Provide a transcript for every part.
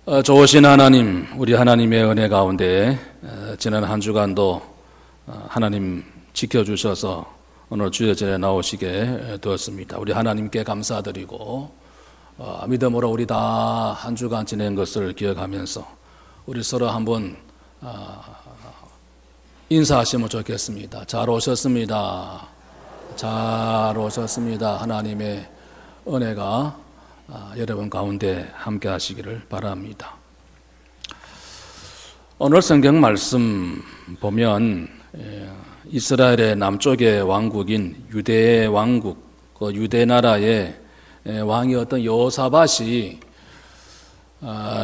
좋으신 하나님, 우리 하나님의 은혜 가운데 지난 한 주간도 하나님 지켜주셔서 오늘 주의 전에 나오시게 되었습니다. 우리 하나님께 감사드리고 믿음으로 우리 다 한 주간 지낸 것을 기억하면서 우리 서로 한번 인사하시면 좋겠습니다. 잘 오셨습니다. 잘 오셨습니다. 하나님의 은혜가 여러분 가운데 함께 하시기를 바랍니다. 오늘 성경 말씀 보면 이스라엘의 남쪽의 왕국인 유대의 왕국, 그 유대 나라의 왕이었던 여호사밧이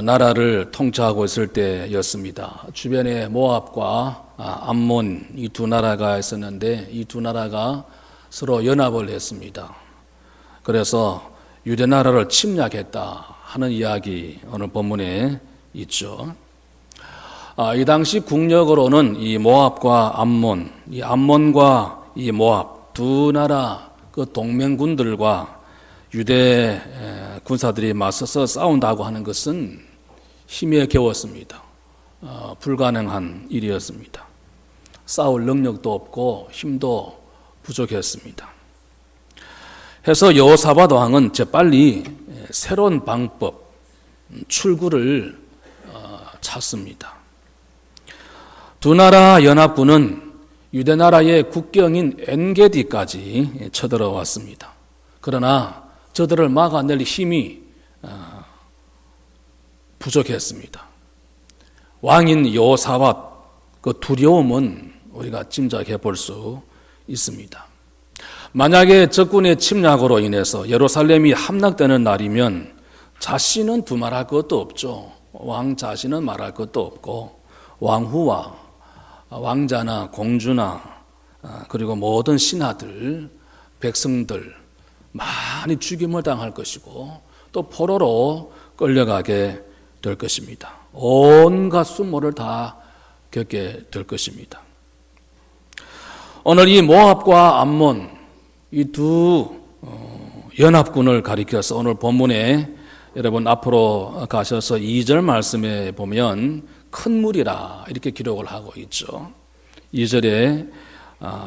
나라를 통치하고 있을 때였습니다. 주변에 모압과 암몬 이 두 나라가 있었는데 이 두 나라가 서로 연합을 했습니다. 그래서 유대 나라를 침략했다 하는 이야기 오늘 본문에 있죠. 이 당시 국력으로는 이 모압과 암몬, 이 암몬과 이 모압 두 나라 그 동맹군들과 유대 군사들이 맞서서 싸운다고 하는 것은 힘에 겨웠습니다. 불가능한 일이었습니다. 싸울 능력도 없고 힘도 부족했습니다. 해서 여호사밧 왕은 재빨리 새로운 방법, 출구를 찾습니다. 두 나라 연합군은 유대 나라의 국경인 엔게디까지 쳐들어왔습니다. 그러나 저들을 막아낼 힘이 부족했습니다. 왕인 여호사밧 그 두려움은 우리가 짐작해 볼 수 있습니다. 만약에 적군의 침략으로 인해서 예루살렘이 함락되는 날이면 자신은 두말할 것도 없죠. 왕 자신은 말할 것도 없고 왕후와 왕자나 공주나 그리고 모든 신하들, 백성들 많이 죽임을 당할 것이고 또 포로로 끌려가게 될 것입니다. 온갖 수모를 다 겪게 될 것입니다. 오늘 이 모압과 암몬 이 두 연합군을 가리켜서 오늘 본문에 여러분 앞으로 가셔서 2절 말씀에 보면 큰 무리라 이렇게 기록을 하고 있죠. 2절에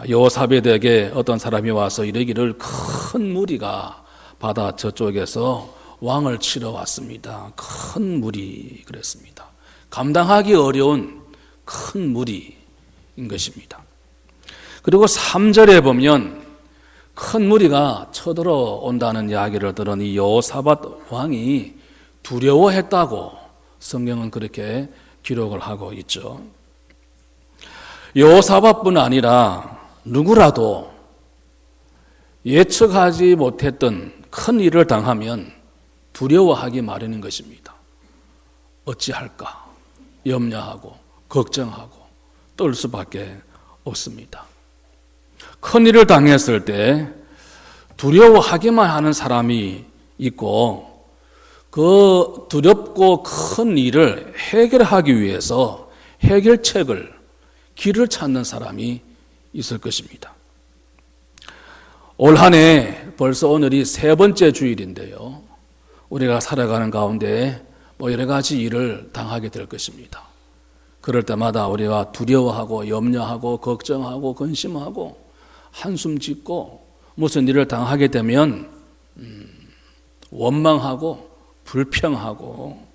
여호사밧에게 어떤 사람이 와서 이르기를 큰 무리가 바다 저쪽에서 왕을 치러 왔습니다. 큰 무리 그랬습니다. 감당하기 어려운 큰 무리인 것입니다. 그리고 3절에 보면 큰 무리가 쳐들어온다는 이야기를 들은 이 여호사밧 왕이 두려워했다고 성경은 그렇게 기록을 하고 있죠. 여호사밧뿐 아니라 누구라도 예측하지 못했던 큰 일을 당하면 두려워하기 마련인 것입니다. 어찌할까 염려하고 걱정하고 떨 수밖에 없습니다. 큰 일을 당했을 때 두려워하기만 하는 사람이 있고 그 두렵고 큰 일을 해결하기 위해서 해결책을 길을 찾는 사람이 있을 것입니다. 올 한 해 벌써 오늘이 3번째 주일인데요. 우리가 살아가는 가운데 여러 가지 일을 당하게 될 것입니다. 그럴 때마다 우리가 두려워하고 염려하고 걱정하고 근심하고 한숨 짓고 무슨 일을 당하게 되면 원망하고 불평하고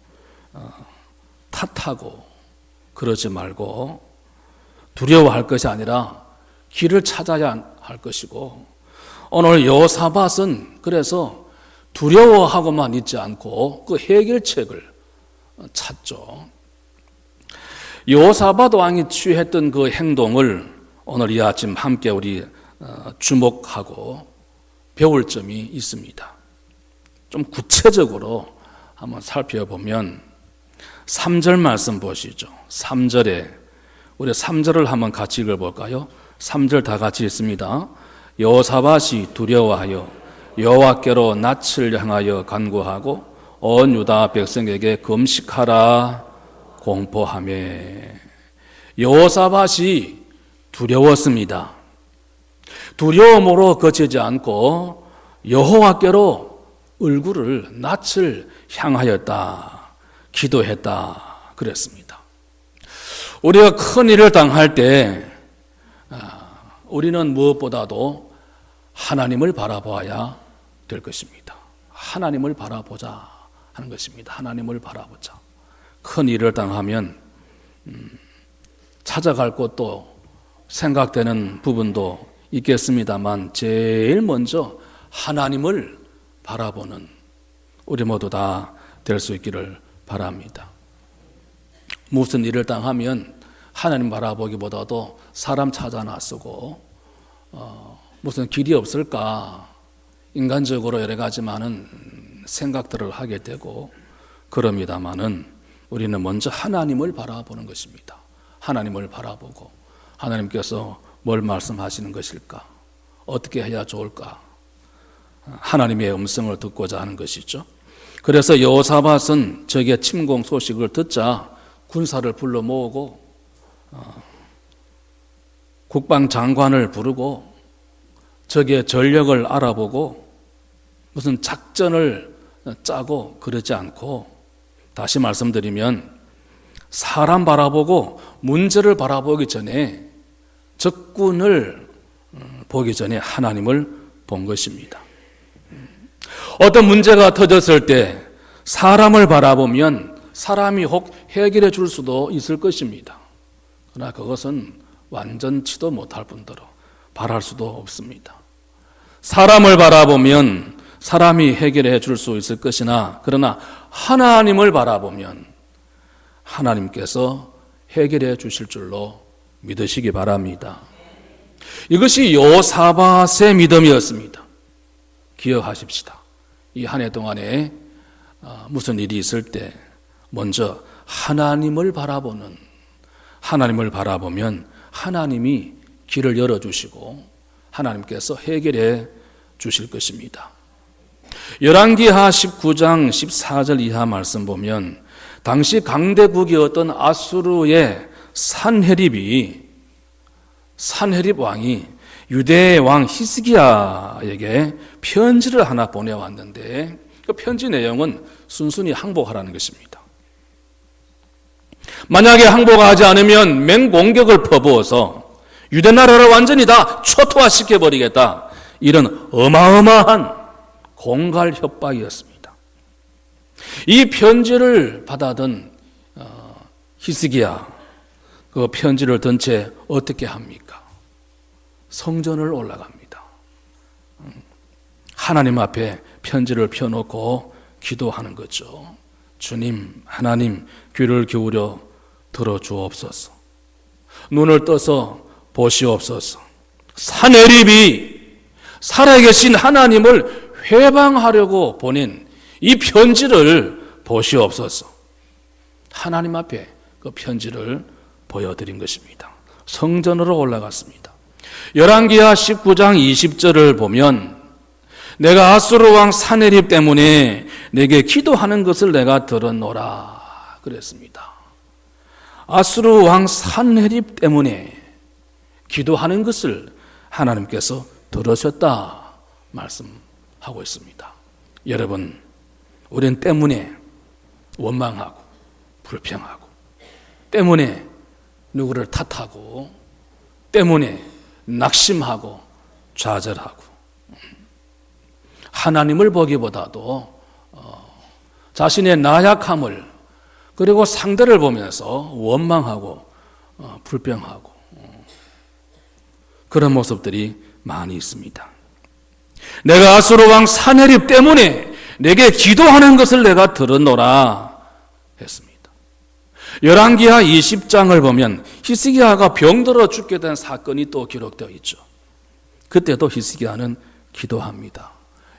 탓하고 그러지 말고 두려워할 것이 아니라 길을 찾아야 할 것이고 오늘 여호사밧은 그래서 두려워하고만 있지 않고 그 해결책을 찾죠. 여호사밧 왕이 취했던 그 행동을 오늘 이 아침 함께 우리 주목하고 배울 점이 있습니다. 좀 구체적으로 한번 살펴보면 3절 말씀 보시죠. 3절에 우리 3절을 한번 같이 읽어볼까요? 3절 다 같이 읽습니다. 여호사밧이 두려워하여 여호와께로 낯을 향하여 간구하고 온 유다 백성에게 금식하라 공포하며. 여호사밧이 두려웠습니다. 두려움으로 그치지 않고 여호와께로 얼굴을 낯을 향하였다. 기도했다 그랬습니다. 우리가 큰 일을 당할 때 우리는 무엇보다도 하나님을 바라봐야 될 것입니다. 하나님을 바라보자 하는 것입니다. 하나님을 바라보자. 큰 일을 당하면 찾아갈 곳도 생각되는 부분도 있겠습니다만 제일 먼저 하나님을 바라보는 우리 모두 다 될 수 있기를 바랍니다. 무슨 일을 당하면 하나님 바라보기보다도 사람 찾아 나서고 무슨 길이 없을까 인간적으로 여러 가지 많은 생각들을 하게 되고 그럽니다마는 우리는 먼저 하나님을 바라보는 것입니다. 하나님을 바라보고 하나님께서 뭘 말씀하시는 것일까? 어떻게 해야 좋을까? 하나님의 음성을 듣고자 하는 것이죠. 그래서 여호사밧은 적의 침공 소식을 듣자 군사를 불러 모으고 국방장관을 부르고 적의 전력을 알아보고 무슨 작전을 짜고 그러지 않고 다시 말씀드리면 사람 바라보고 문제를 바라보기 전에 적군을 보기 전에 하나님을 본 것입니다. 어떤 문제가 터졌을 때 사람을 바라보면 사람이 혹 해결해 줄 수도 있을 것입니다. 그러나 그것은 완전치도 못할 뿐더러 바랄 수도 없습니다. 사람을 바라보면 사람이 해결해 줄 수 있을 것이나 그러나 하나님을 바라보면 하나님께서 해결해 주실 줄로 믿으시기 바랍니다. 이것이 여호사밧의 믿음이었습니다. 기억하십시다. 이 한 해 동안에 무슨 일이 있을 때 먼저 하나님을 바라보는 하나님을 바라보면 하나님이 길을 열어주시고 하나님께서 해결해 주실 것입니다. 열왕기하 19장 14절 이하 말씀 보면 당시 강대국이었던 아수르의 산헤립 왕이 유대의 왕 히스기야에게 편지를 하나 보내왔는데 그 편지 내용은 순순히 항복하라는 것입니다. 만약에 항복하지 않으면 맹공격을 퍼부어서 유대 나라를 완전히 다 초토화시켜버리겠다. 이런 어마어마한 공갈 협박이었습니다. 이 편지를 받아든 히스기야 그 편지를 든 채 어떻게 합니까? 성전을 올라갑니다. 하나님 앞에 편지를 펴놓고 기도하는 거죠. 주님, 하나님 귀를 기울여 들어주옵소서. 눈을 떠서 보시옵소서. 산헤립이 살아계신 하나님을 회방하려고 보낸 이 편지를 보시옵소서. 하나님 앞에 그 편지를 보여드린 것입니다. 성전으로 올라갔습니다. 열왕기하 19장 20절을 보면 내가 아수르 왕 산헤립 때문에 내게 기도하는 것을 내가 들었노라 그랬습니다. 아수르 왕 산헤립 때문에 기도하는 것을 하나님께서 들으셨다 말씀하고 있습니다. 여러분, 우리는 때문에 원망하고 불평하고 때문에 누구를 탓하고 때문에 낙심하고 좌절하고 하나님을 보기보다도 자신의 나약함을 그리고 상대를 보면서 원망하고 불평하고 그런 모습들이 많이 있습니다. 내가 아수르 왕 산헤립 때문에 내게 기도하는 것을 내가 들었노라 했습니다. 열왕기하 20장을 보면 히스기야가 병들어 죽게 된 사건이 또 기록되어 있죠. 그때도 히스기야는 기도합니다.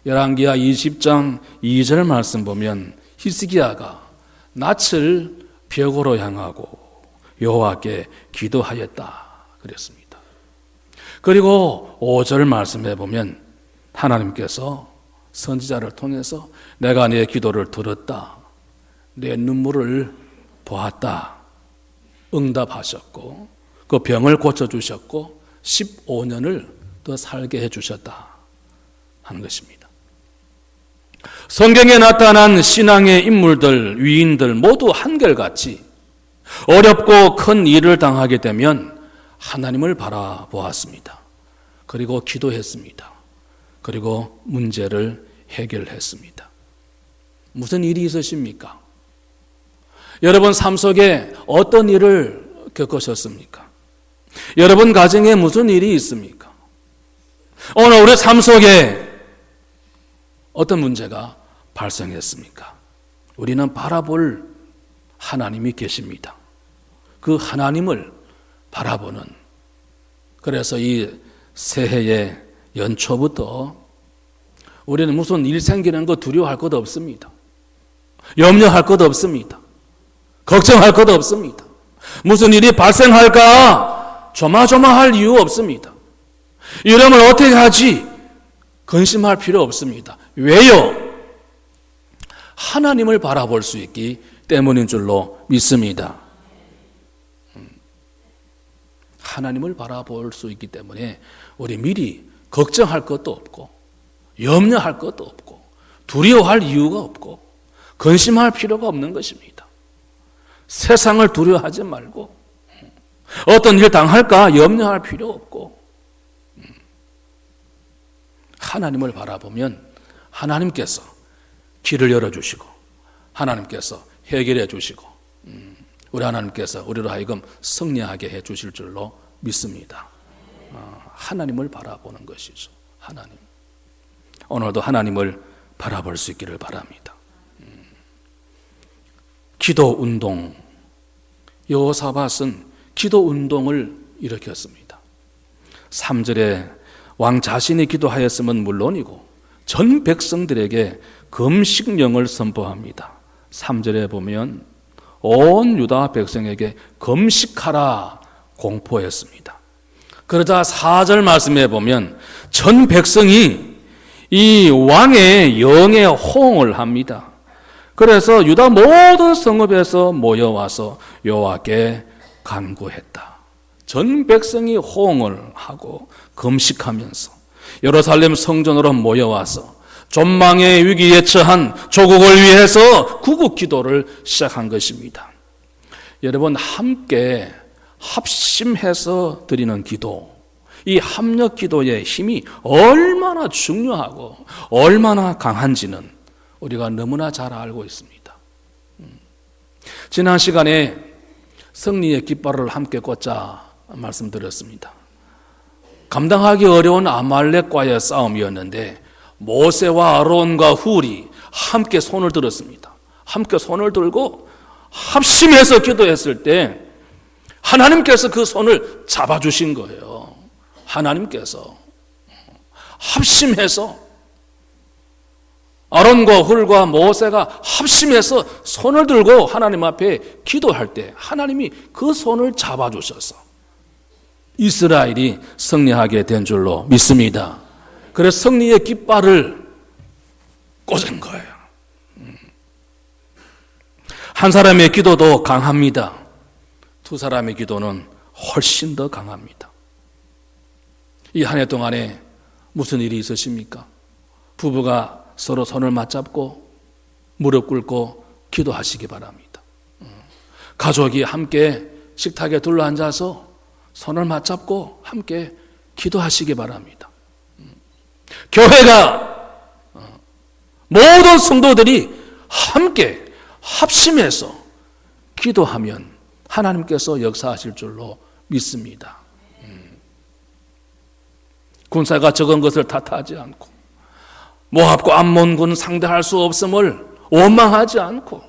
열왕기하 20장 2절 말씀 보면 히스기야가 낯을 벽으로 향하고 여호와께 기도하였다 그랬습니다. 그리고 5절 말씀해 보면 하나님께서 선지자를 통해서 내가 내 기도를 들었다. 내 눈물을 보았다. 응답하셨고 그 병을 고쳐주셨고 15년을 더 살게 해주셨다 하는 것입니다. 성경에 나타난 신앙의 인물들, 위인들 모두 한결같이 어렵고 큰 일을 당하게 되면 하나님을 바라보았습니다. 그리고 기도했습니다. 그리고 문제를 해결했습니다. 무슨 일이 있으십니까? 여러분 삶 속에 어떤 일을 겪으셨습니까? 여러분 가정에 무슨 일이 있습니까? 오늘 우리 삶 속에 어떤 문제가 발생했습니까? 우리는 바라볼 하나님이 계십니다. 그 하나님을 바라보는, 그래서 이 새해의 연초부터 우리는 무슨 일 생기는 거 두려워할 것 없습니다. 염려할 것 없습니다. 걱정할 것 없습니다. 무슨 일이 발생할까 조마조마할 이유 없습니다. 이러면 어떻게 하지? 근심할 필요 없습니다. 왜요? 하나님을 바라볼 수 있기 때문인 줄로 믿습니다. 하나님을 바라볼 수 있기 때문에 우리 미리 걱정할 것도 없고 염려할 것도 없고 두려워할 이유가 없고 근심할 필요가 없는 것입니다. 세상을 두려워하지 말고 어떤 일 당할까 염려할 필요 없고 하나님을 바라보면 하나님께서 길을 열어주시고 하나님께서 해결해 주시고 우리 하나님께서 우리로 하여금 승리하게 해 주실 줄로 믿습니다. 하나님을 바라보는 것이죠. 하나님. 오늘도 하나님을 바라볼 수 있기를 바랍니다. 기도 운동. 여호사밧은 기도 운동을 일으켰습니다. 3절에 왕 자신이 기도하였음은 물론이고 전 백성들에게 금식령을 선포합니다. 3절에 보면 온 유다 백성에게 금식하라 공포했습니다. 그러자 4절 말씀에 보면 전 백성이 이 왕의 영에 호응을 합니다. 그래서 유다 모든 성읍에서 모여와서 여호와께 간구했다. 전 백성이 호응을 하고 금식하면서 예루살렘 성전으로 모여와서 전망의 위기에 처한 조국을 위해서 구국 기도를 시작한 것입니다. 여러분 함께 합심해서 드리는 기도, 이 합력 기도의 힘이 얼마나 중요하고 얼마나 강한지는 우리가 너무나 잘 알고 있습니다. 지난 시간에 승리의 깃발을 함께 꽂자 말씀드렸습니다. 감당하기 어려운 아말렉과의 싸움이었는데 모세와 아론과 훌이 함께 손을 들었습니다. 함께 손을 들고 합심해서 기도했을 때 하나님께서 그 손을 잡아주신 거예요. 하나님께서 합심해서 아론과 훌과 모세가 합심해서 손을 들고 하나님 앞에 기도할 때 하나님이 그 손을 잡아주셔서 이스라엘이 승리하게 된 줄로 믿습니다. 그래서 승리의 깃발을 꽂은 거예요. 한 사람의 기도도 강합니다. 두 사람의 기도는 훨씬 더 강합니다. 이 한 해 동안에 무슨 일이 있으십니까? 부부가 서로 손을 맞잡고 무릎 꿇고 기도하시기 바랍니다. 가족이 함께 식탁에 둘러앉아서 손을 맞잡고 함께 기도하시기 바랍니다. 교회가 모든 성도들이 함께 합심해서 기도하면 하나님께서 역사하실 줄로 믿습니다. 군사가 적은 것을 탓하지 않고 모압과 암몬군 상대할 수 없음을 원망하지 않고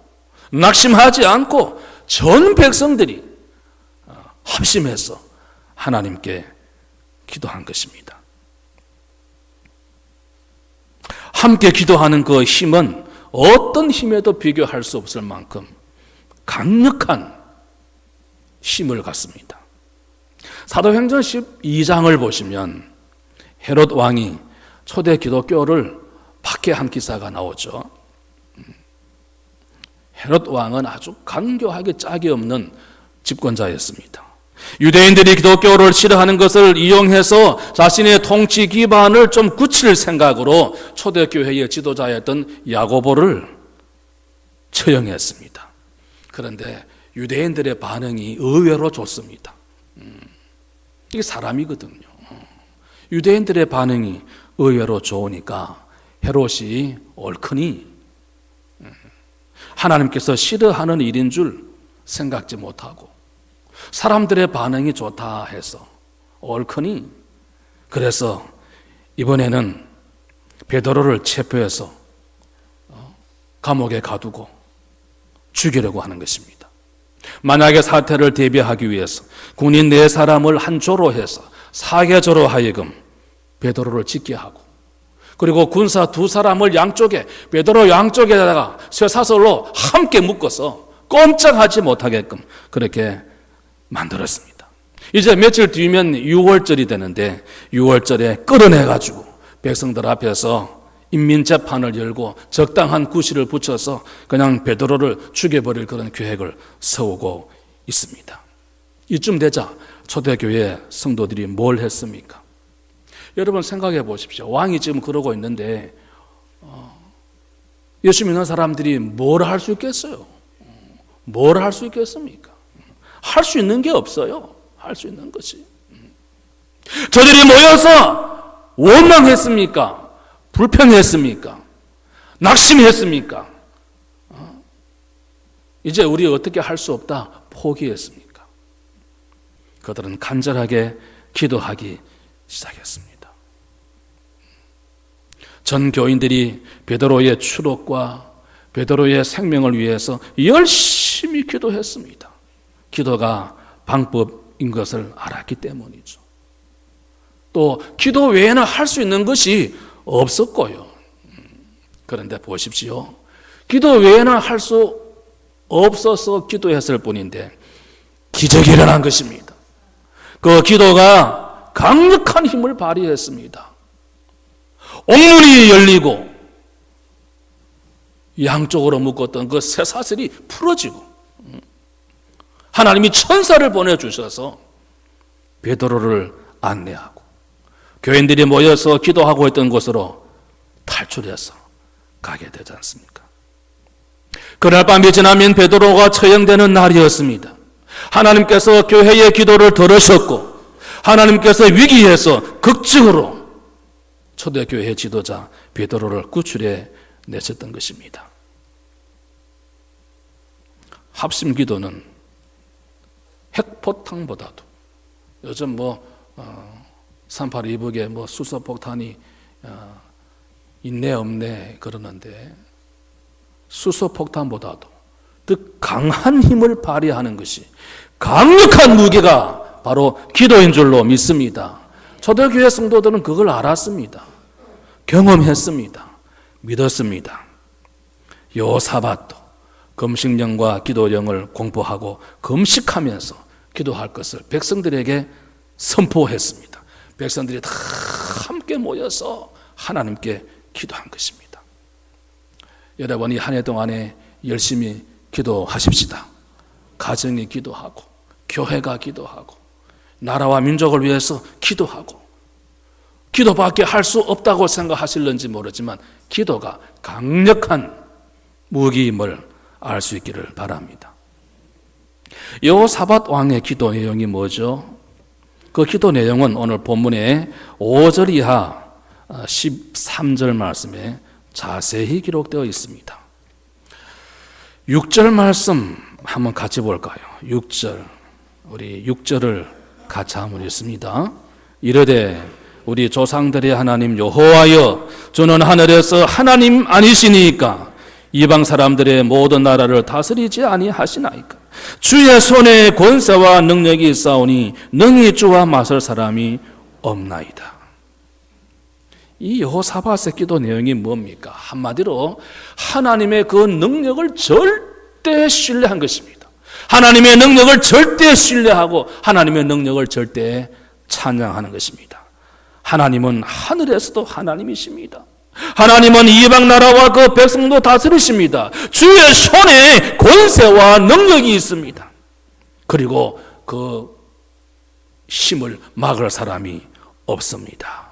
낙심하지 않고 전 백성들이 합심해서 하나님께 기도한 것입니다. 함께 기도하는 그 힘은 어떤 힘에도 비교할 수 없을 만큼 강력한 힘을 갖습니다. 사도행전 12장을 보시면 헤롯 왕이 초대 기독교를 박해한 기사가 나오죠. 헤롯 왕은 아주 간교하게 짝이 없는 집권자였습니다. 유대인들이 기독교를 싫어하는 것을 이용해서 자신의 통치 기반을 좀 굳힐 생각으로 초대교회의 지도자였던 야고보를 처형했습니다. 그런데 유대인들의 반응이 의외로 좋습니다. 이게 사람이거든요. 유대인들의 반응이 의외로 좋으니까 헤롯이 옳거니 하나님께서 싫어하는 일인 줄 생각지 못하고 사람들의 반응이 좋다 해서 옳거니 그래서 이번에는 베드로를 체포해서 감옥에 가두고 죽이려고 하는 것입니다. 만약의 사태를 대비하기 위해서 군인 4사람을 한 조로 해서 사계조로 하여금 베드로를 짓게 하고 그리고 군사 2사람을 양쪽에 베드로 양쪽에다가 쇠사슬로 함께 묶어서 꼼짝하지 못하게끔 그렇게 만들었습니다. 이제 며칠 뒤면 6월절이 되는데 6월절에 끌어내가지고 백성들 앞에서 인민재판을 열고 적당한 구실을 붙여서 그냥 베드로를 죽여버릴 그런 계획을 세우고 있습니다. 이쯤 되자 초대교회 성도들이 뭘 했습니까? 여러분 생각해 보십시오. 왕이 지금 그러고 있는데 예수 믿는 사람들이 뭘 할 수 있겠어요? 뭘 할 수 있겠습니까? 할 수 있는 게 없어요. 할 수 있는 것이. 저들이 모여서 원망했습니까? 불평했습니까? 낙심했습니까? 이제 우리 어떻게 할 수 없다 포기했습니까? 그들은 간절하게 기도하기 시작했습니다. 전 교인들이 베드로의 추록과 베드로의 생명을 위해서 열심히 기도했습니다. 기도가 방법인 것을 알았기 때문이죠. 또 기도 외에는 할 수 있는 것이 없었고요. 그런데 보십시오. 기도 외에는 할 수 없어서 기도했을 뿐인데 기적이 일어난 것입니다. 그 기도가 강력한 힘을 발휘했습니다. 옥문이 열리고 양쪽으로 묶었던 그 쇠사슬이 풀어지고 하나님이 천사를 보내주셔서 베드로를 안내하고 교인들이 모여서 기도하고 있던 곳으로 탈출해서 가게 되지 않습니까? 그날 밤이 지나면 베드로가 처형되는 날이었습니다. 하나님께서 교회의 기도를 들으셨고 하나님께서 위기에서 극적으로 초대교회 지도자 베드로를 구출해 내셨던 것입니다. 합심 기도는 핵포탄보다도 요즘 382북에 수소폭탄이 있네 없네 그러는데 수소폭탄보다도 더 강한 힘을 발휘하는 것이 강력한 무기가 바로 기도인 줄로 믿습니다. 초대교회 성도들은 그걸 알았습니다. 경험했습니다. 믿었습니다. 여호사밧도 금식령과 기도령을 공부하고 금식하면서 기도할 것을 백성들에게 선포했습니다. 백성들이 다 함께 모여서 하나님께 기도한 것입니다. 여러분이 한 해 동안에 열심히 기도하십시다. 가정이 기도하고 교회가 기도하고 나라와 민족을 위해서 기도하고 기도밖에 할 수 없다고 생각하실는지 모르지만 기도가 강력한 무기임을 알 수 있기를 바랍니다. 여호사밧 왕의 기도 내용이 뭐죠? 그 기도 내용은 오늘 본문의 5절 이하 13절 말씀에 자세히 기록되어 있습니다. 6절 말씀 한번 같이 볼까요? 6절, 우리 6절을 같이 한번 읽습니다. 이르되 우리 조상들의 하나님 여호와여 주는 하늘에서 하나님 아니시니까 이방 사람들의 모든 나라를 다스리지 아니하시나이까 주의 손에 권세와 능력이 있사오니 능히 주와 맞설 사람이 없나이다. 이 여호사밧의 기도 내용이 뭡니까? 한마디로 하나님의 그 능력을 절대 신뢰한 것입니다. 하나님의 능력을 절대 신뢰하고 하나님의 능력을 절대 찬양하는 것입니다. 하나님은 하늘에서도 하나님이십니다. 하나님은 이방 나라와 그 백성도 다스리십니다. 주의 손에 권세와 능력이 있습니다. 그리고 그 힘을 막을 사람이 없습니다.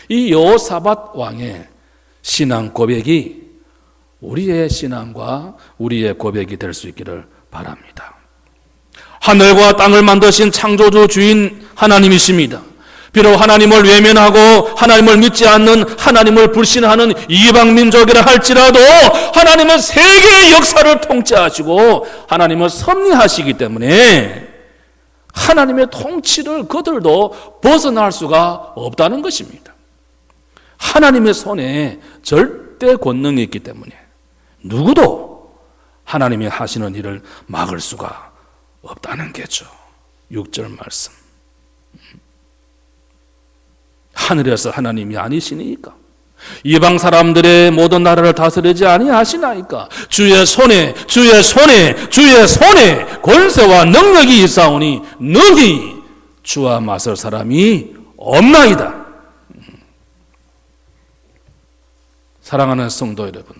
이 여호사밧 왕의 신앙 고백이 우리의 신앙과 우리의 고백이 될 수 있기를 바랍니다. 하늘과 땅을 만드신 창조주 주인 하나님이십니다. 비록 하나님을 외면하고 하나님을 믿지 않는, 하나님을 불신하는 이방 민족이라 할지라도 하나님은 세계의 역사를 통치하시고 하나님은 섭리하시기 때문에 하나님의 통치를 그들도 벗어날 수가 없다는 것입니다. 하나님의 손에 절대 권능이 있기 때문에 누구도 하나님이 하시는 일을 막을 수가 없다는 게죠. 6절 말씀. 하늘에서 하나님이 아니시니까, 이방 사람들의 모든 나라를 다스리지 아니하시나이까, 주의 손에 권세와 능력이 있사오니 능히 주와 맞설 사람이 없나이다. 사랑하는 성도 여러분,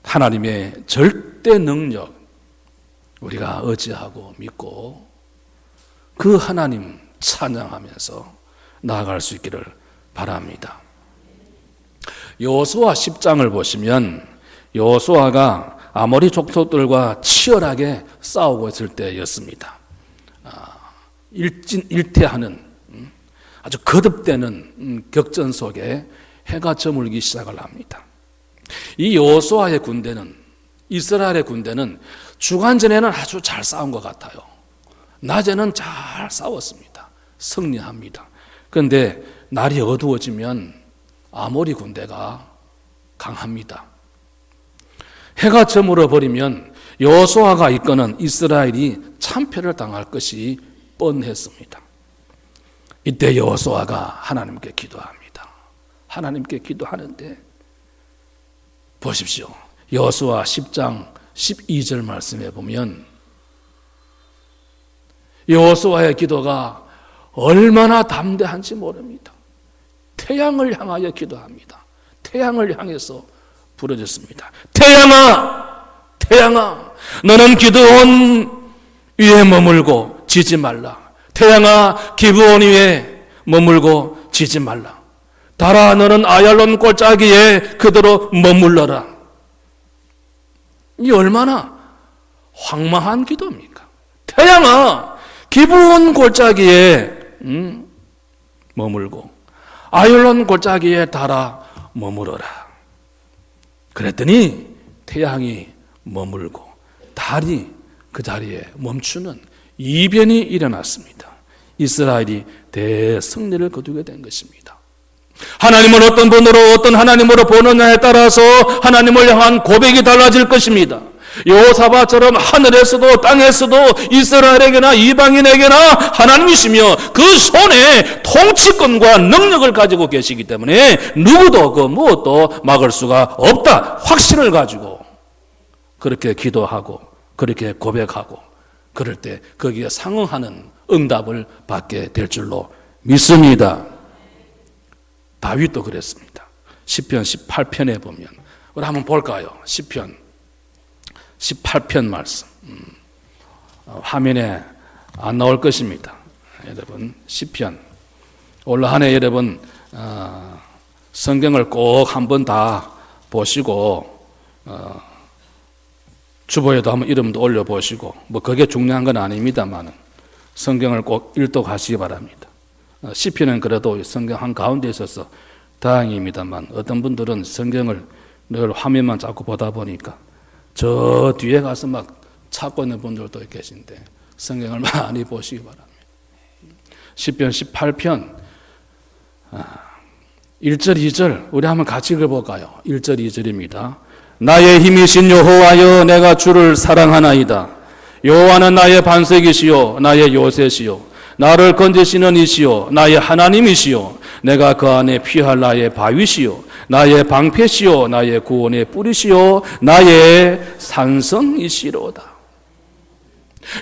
하나님의 절대 능력 우리가 의지하고 믿고 그 하나님 찬양하면서 나아갈 수 있기를 바랍니다. 여호수아 10장을 보시면 여호수아가 아모리 족속들과 치열하게 싸우고 있을 때였습니다. 일퇴하는 아주 거듭되는 격전 속에 해가 저물기 시작을 합니다. 이 여호수아의 군대는, 이스라엘의 군대는 주간전에는 아주 잘 싸운 것 같아요. 낮에는 잘 싸웠습니다. 승리합니다. 그런데 날이 어두워지면 아모리 군대가 강합니다. 해가 저물어 버리면 여호수아가 이끄는 이스라엘이 참패를 당할 것이 뻔했습니다. 이때 여호수아가 하나님께 기도합니다. 하나님께 기도하는데 보십시오. 여호수아 10장 12절 말씀에 보면 여호수아의 기도가 얼마나 담대한지 모릅니다. 태양을 향하여 기도합니다. 태양을 향해서 부르짖습니다. 태양아, 너는 기드온 위에 머물고 지지 말라. 태양아, 기브온 위에 머물고 지지 말라. 달아, 너는 아얄론 골짜기에 그대로 머물러라. 이 얼마나 황망한 기도입니까? 태양아, 기브온 골짜기에 머물고 아얄론 골짜기에 달아 머물어라. 그랬더니 태양이 머물고 달이 그 자리에 멈추는 이변이 일어났습니다. 이스라엘이 대승리를 거두게 된 것입니다. 하나님을 어떤 분으로, 어떤 하나님으로 보느냐에 따라서 하나님을 향한 고백이 달라질 것입니다. 여호사밧처럼 하늘에서도 땅에서도 이스라엘에게나 이방인에게나 하나님이시며 그 손에 통치권과 능력을 가지고 계시기 때문에 누구도 그 무엇도 막을 수가 없다 확신을 가지고 그렇게 기도하고 그렇게 고백하고 그럴 때 거기에 상응하는 응답을 받게 될 줄로 믿습니다. 다윗도 그랬습니다. 시편 18편에 보면 우리 한번 볼까요? 시편 18편 말씀 화면에 안 나올 것입니다. 여러분 시편 올 한 해 여러분 성경을 꼭 한번 다 보시고 주보에도 한번 이름도 올려보시고 뭐 그게 중요한 건 아닙니다만 성경을 꼭 읽도가시기 바랍니다. 시편은 그래도 성경 한가운데 있어서 다행입니다만 어떤 분들은 성경을 늘 화면만 자꾸 보다 보니까 저 뒤에 가서 막 찾고 있는 분들도 계신데 성경을 많이 보시기 바랍니다. 시편 18편 1절 2절 우리 한번 같이 읽어볼까요? 1절 2절입니다. 나의 힘이신 여호와여 내가 주를 사랑하나이다. 여호와는 나의 반석이시요 나의 요새시요 나를 건지시는 이시요 나의 하나님이시요 내가 그 안에 피할 나의 바위시요 나의 방패시요 나의 구원의 뿌리시요 나의 산성이시로다.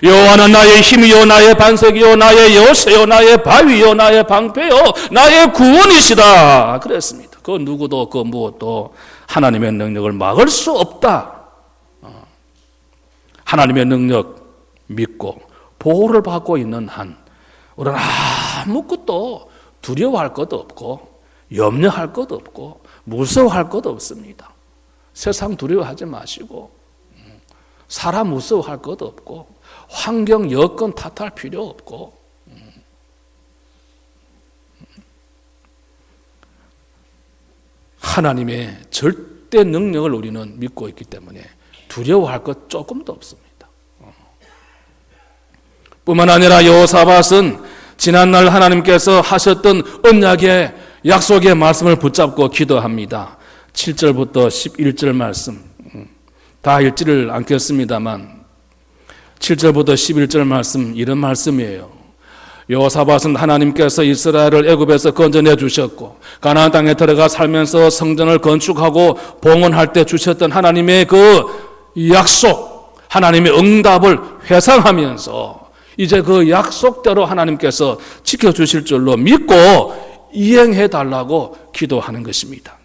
여호와는 나의 힘이요 나의 반석이요 나의 요새요 나의 바위요 나의 방패요 나의 구원이시다 그랬습니다. 그 누구도 그 무엇도 하나님의 능력을 막을 수 없다. 하나님의 능력 믿고 보호를 받고 있는 한 우리는 아무것도 두려워할 것도 없고 염려할 것도 없고 무서워할 것도 없습니다. 세상 두려워하지 마시고 사람 무서워할 것도 없고 환경 여건 탓할 필요 없고 하나님의 절대 능력을 우리는 믿고 있기 때문에 두려워할 것 조금도 없습니다. 뿐만 아니라 여호사밧은 지난날 하나님께서 하셨던 언약의 약속의 말씀을 붙잡고 기도합니다. 7절부터 11절 말씀 다 읽지를 않겠습니다만 7절부터 11절 말씀 이런 말씀이에요. 여호사밧은 하나님께서 이스라엘을 애굽에서 건져내 주셨고 가나안 땅에 들어가 살면서 성전을 건축하고 봉헌할 때 주셨던 하나님의 그 약속, 하나님의 응답을 회상하면서 이제 그 약속대로 하나님께서 지켜주실 줄로 믿고 이행해 달라고 기도하는 것입니다.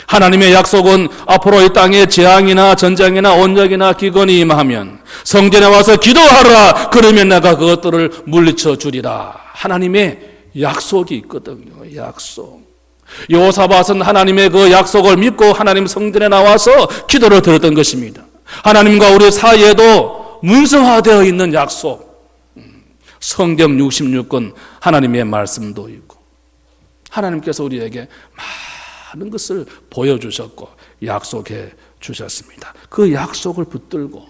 하나님의 약속은 앞으로 이 땅에 재앙이나 전쟁이나 온역이나 기근이 임하면 성전에 와서 기도하라. 그러면 내가 그것들을 물리쳐 주리라. 하나님의 약속이 있거든요. 약속. 여호사밧은 하나님의 그 약속을 믿고 하나님 성전에 나와서 기도를 드렸던 것입니다. 하나님과 우리 사이에도 문서화되어 있는 약속. 성경 66권 하나님의 말씀도 있고 하나님께서 우리에게 많은 것을 보여주셨고 약속해 주셨습니다. 그 약속을 붙들고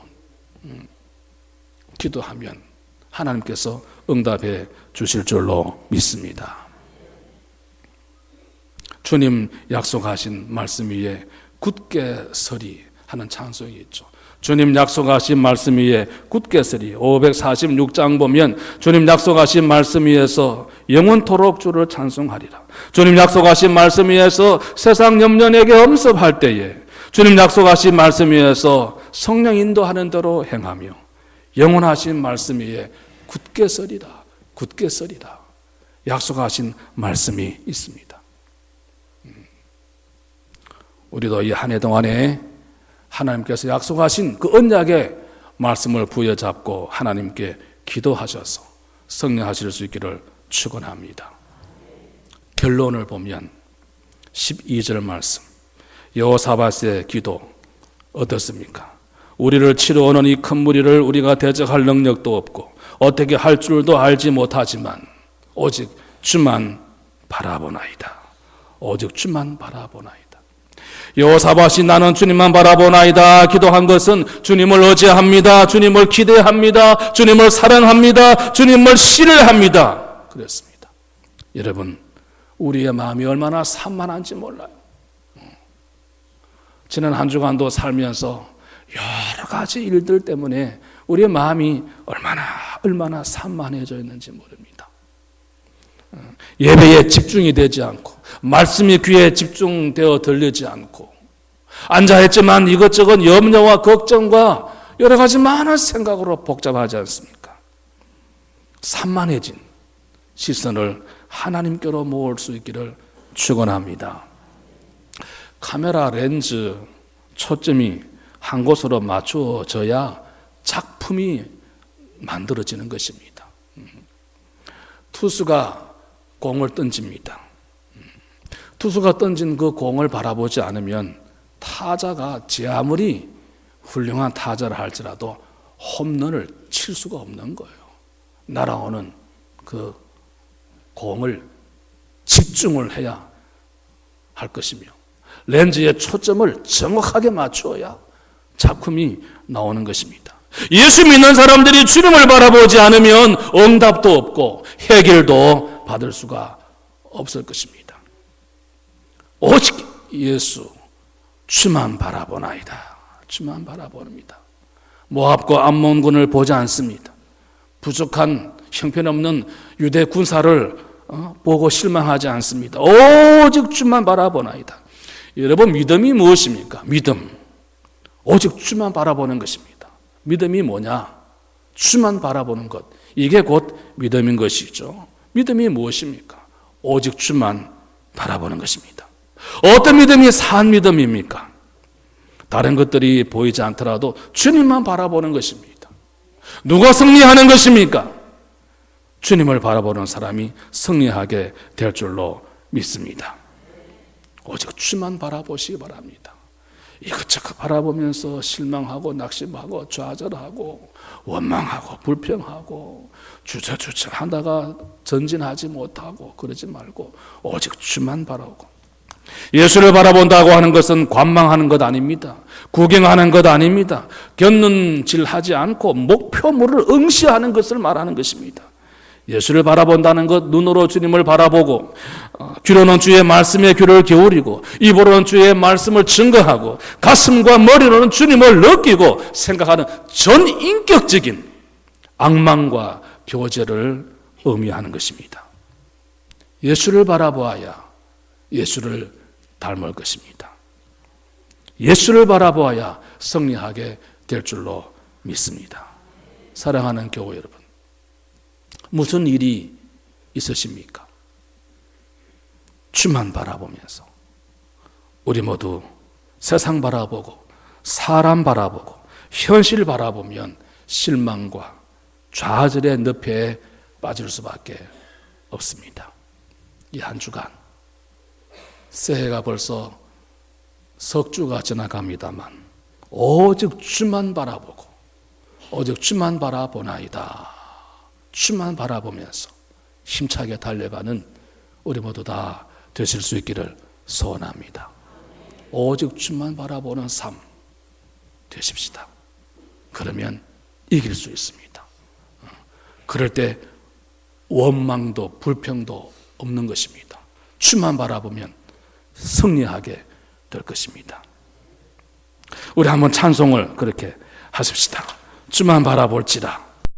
기도하면 하나님께서 응답해 주실 줄로 믿습니다. 주님 약속하신 말씀 위에 굳게 서리 하는 찬송이 있죠. 주님 약속하신 말씀 위에 굳게 서리 546장 보면 주님 약속하신 말씀 위에서 영원토록 주를 찬송하리라. 주님 약속하신 말씀 위에서 세상 염려에게 엄습할 때에 주님 약속하신 말씀 위에서 성령 인도하는 대로 행하며 영원하신 말씀 위에 굳게 서리라. 굳게 서리라. 약속하신 말씀이 있습니다. 우리도 이 한 해 동안에 하나님께서 약속하신 그 언약의 말씀을 부여잡고 하나님께 기도하셔서 성령하실 수 있기를 축원합니다. 결론을 보면 12절 말씀 여호사밧의 기도 어떻습니까? 우리를 치러오는 이 큰 무리를 우리가 대적할 능력도 없고 어떻게 할 줄도 알지 못하지만 오직 주만 바라보나이다. 오직 주만 바라보나이다. 여호사밧이 나는 주님만 바라보나이다 기도한 것은 주님을 의지합니다. 주님을 기대합니다. 주님을 사랑합니다. 주님을 신뢰합니다. 그랬습니다. 여러분 우리의 마음이 얼마나 산만한지 몰라요. 지난 한 주간도 살면서 여러 가지 일들 때문에 우리의 마음이 얼마나 산만해져 있는지 모릅니다. 예배에 집중이 되지 않고 말씀이 귀에 집중되어 들리지 않고 앉아있지만 이것저것 염려와 걱정과 여러 가지 많은 생각으로 복잡하지 않습니까? 산만해진 시선을 하나님께로 모을 수 있기를 축원합니다. 카메라 렌즈 초점이 한 곳으로 맞추어져야 작품이 만들어지는 것입니다. 투수가 공을 던집니다. 투수가 던진 그 공을 바라보지 않으면 타자가 제 아무리 훌륭한 타자를 할지라도 홈런을 칠 수가 없는 거예요. 날아오는 그 공을 집중을 해야 할 것이며 렌즈의 초점을 정확하게 맞추어야 작품이 나오는 것입니다. 예수 믿는 사람들이 주님을 바라보지 않으면 응답도 없고 해결도 받을 수가 없을 것입니다. 오직 예수 주만 바라보나이다. 주만 바라봅니다. 모압과 암몬군을 보지 않습니다. 부족한 형편없는 유대 군사를 보고 실망하지 않습니다. 오직 주만 바라보나이다. 여러분 믿음이 무엇입니까? 믿음 오직 주만 바라보는 것입니다. 믿음이 뭐냐? 주만 바라보는 것. 이게 곧 믿음인 것이죠. 믿음이 무엇입니까? 오직 주만 바라보는 것입니다. 어떤 믿음이 산 믿음입니까? 다른 것들이 보이지 않더라도 주님만 바라보는 것입니다. 누가 승리하는 것입니까? 주님을 바라보는 사람이 승리하게 될 줄로 믿습니다. 오직 주만 바라보시기 바랍니다. 이것저것 바라보면서 실망하고 낙심하고 좌절하고 원망하고 불평하고 주저하다가 전진하지 못하고 그러지 말고 오직 주만 바라보고, 예수를 바라본다고 하는 것은 관망하는 것 아닙니다. 구경하는 것 아닙니다. 곁눈질하지 않고 목표물을 응시하는 것을 말하는 것입니다. 예수를 바라본다는 것, 눈으로 주님을 바라보고 귀로는 주의 말씀에 귀를 기울이고 입으로는 주의 말씀을 증거하고 가슴과 머리로는 주님을 느끼고 생각하는 전인격적인 악망과 교제를 의미하는 것입니다. 예수를 바라보아야 예수를 닮을 것입니다. 예수를 바라보아야 승리하게 될 줄로 믿습니다. 사랑하는 교회 여러분, 무슨 일이 있으십니까? 주만 바라보면서 우리 모두 세상 바라보고 사람 바라보고 현실 바라보면 실망과 좌절의 늪에 빠질 수밖에 없습니다. 이 한 주간 새해가 벌써 석주가 지나갑니다만 오직 주만 바라보고 오직 주만 바라보나이다. 주만 바라보면서 힘차게 달려가는 우리 모두 다 되실 수 있기를 소원합니다. 오직 주만 바라보는 삶 되십시다. 그러면 이길 수 있습니다. 그럴 때 원망도 불평도 없는 것입니다. 주만 바라보면 승리하게 될 것입니다. 우리 한번 찬송을 그렇게 하십시다. 주만 바라볼지라